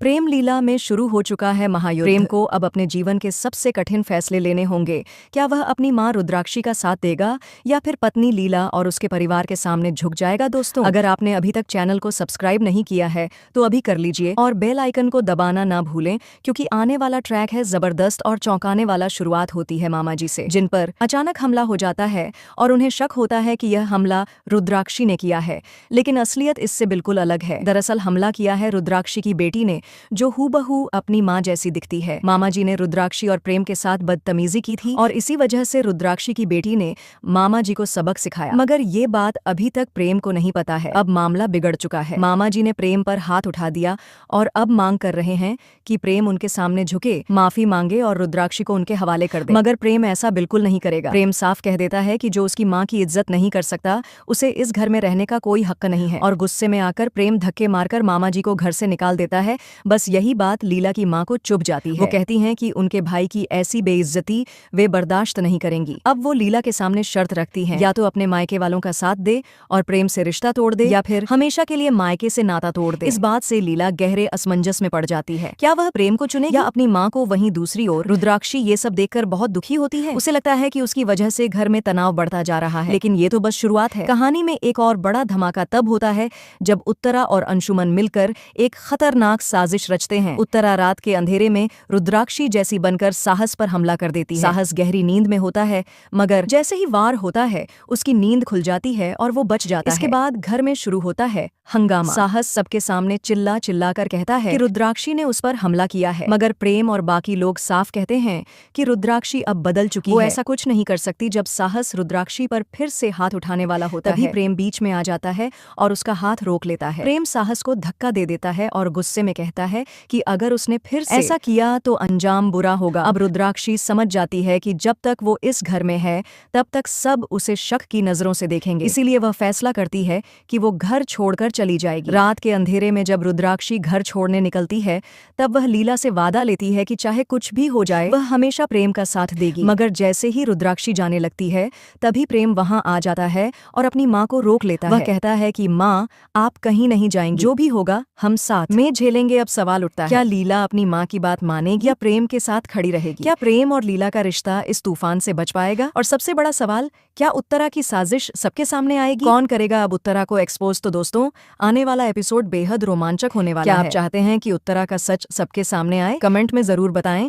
प्रेम लीला में शुरू हो चुका है महायुद्ध। प्रेम को अब अपने जीवन के सबसे कठिन फैसले लेने होंगे। क्या वह अपनी मां रुद्राक्षी का साथ देगा या फिर पत्नी लीला और उसके परिवार के सामने झुक जाएगा? दोस्तों, अगर आपने अभी तक चैनल को सब्सक्राइब नहीं किया है तो अभी कर लीजिए और बेल आइकन को दबाना ना भूलें, क्योंकि आने वाला ट्रैक है जबरदस्त और चौंकाने वाला। शुरुआत होती है मामा जी से, जिन पर अचानक हमला हो जाता है और उन्हें शक होता है कि यह हमला रुद्राक्षी ने किया है, लेकिन असलियत इससे बिल्कुल अलग है। दरअसल हमला किया है रुद्राक्षी की बेटी ने, जो हूबहू अपनी मां जैसी दिखती है। मामा जी ने रुद्राक्षी और प्रेम के साथ बदतमीजी की थी और इसी वजह से रुद्राक्षी की बेटी ने मामा जी को सबक सिखाया। मगर ये बात अभी तक प्रेम को नहीं पता है। अब मामला बिगड़ चुका है। मामा जी ने प्रेम पर हाथ उठा दिया और अब मांग कर रहे हैं कि प्रेम उनके सामने झुके, माफी मांगे और रुद्राक्षी को उनके हवाले कर दे। मगर प्रेम ऐसा बिल्कुल नहीं करेगा। प्रेम साफ कह देता है कि जो उसकी मां की इज्जत नहीं कर सकता, उसे इस घर में रहने का कोई हक नहीं है। और गुस्से में आकर प्रेम धक्के मारकर मामा जी को घर से निकाल देता है। बस यही बात लीला की मां को चुभ जाती है। वो कहती हैं कि उनके भाई की ऐसी बेइज्जती वे बर्दाश्त नहीं करेंगी। अब वो लीला के सामने शर्त रखती हैं, या तो अपने मायके वालों का साथ दे और प्रेम से रिश्ता तोड़ दे, या फिर हमेशा के लिए मायके से नाता तोड़ दे। इस बात से लीला गहरे असमंजस में पड़ जाती है। क्या वह प्रेम को चुनेगी या अपनी मां को? वहीं दूसरी ओर रुद्राक्षी ये सब देखकर बहुत दुखी होती है। उसे लगता है कि उसकी वजह से घर में तनाव बढ़ता जा रहा है। लेकिन ये तो बस शुरुआत है। कहानी में एक और बड़ा धमाका तब होता है जब उत्तरा और अंशुमन मिलकर एक खतरनाक साजिश रचते हैं। उत्तरा रात के अंधेरे में रुद्राक्षी जैसी बनकर साहस पर हमला कर देती है। साहस गहरी नींद में होता है, मगर जैसे ही वार होता है उसकी नींद खुल जाती है और वो बच जाता है। इसके बाद घर में शुरू होता है हंगामा। साहस सबके सामने चिल्ला चिल्ला कर कहता है कि रुद्राक्षी ने उस पर हमला किया है, मगर प्रेम और बाकी लोग साफ कहते हैं कि रुद्राक्षी अब बदल चुकी है। वो ऐसा कुछ नहीं कर सकती। जब साहस रुद्राक्षी पर फिर से हाथ उठाने वाला होता है, तभी प्रेम बीच में आ जाता है और उसका हाथ रोक लेता है। प्रेम साहस को धक्का दे देता है और गुस्से में कहता है कि अगर उसने फिर से ऐसा किया तो अंजाम बुरा होगा। अब रुद्राक्षी समझ जाती है कि जब तक वो इस घर में है तब तक सब उसे शक की नजरों से देखेंगे। इसीलिए वह फैसला करती है कि वो घर छोड़कर चली जाएगी। रात के अंधेरे में जब रुद्राक्षी घर छोड़ने निकलती है, तब वह लीला से वादा लेती है कि चाहे कुछ भी हो जाए वह हमेशा प्रेम का साथ देगी। मगर जैसे ही रुद्राक्षी जाने लगती है, तभी प्रेम वहां आ जाता है और अपनी मां को रोक लेता है। वह कहता है कि मां, आप कहीं नहीं जाएंगी, जो भी होगा हम साथ में झेलेंगे। अब सवाल उठता है, क्या लीला अपनी मां की बात मानेगी या प्रेम के साथ खड़ी रहेगी? क्या प्रेम और लीला का रिश्ता इस तूफान से बच पाएगा? और सबसे बड़ा सवाल, क्या उत्तरा की साजिश सबके सामने आएगी? कौन करेगा अब उत्तरा को एक्सपोज? तो दोस्तों, आने वाला एपिसोड बेहद रोमांचक होने वाला है। क्या आप चाहते हैं कि उत्तरा का सच सबके सामने आए? कमेंट में जरूर बताएं।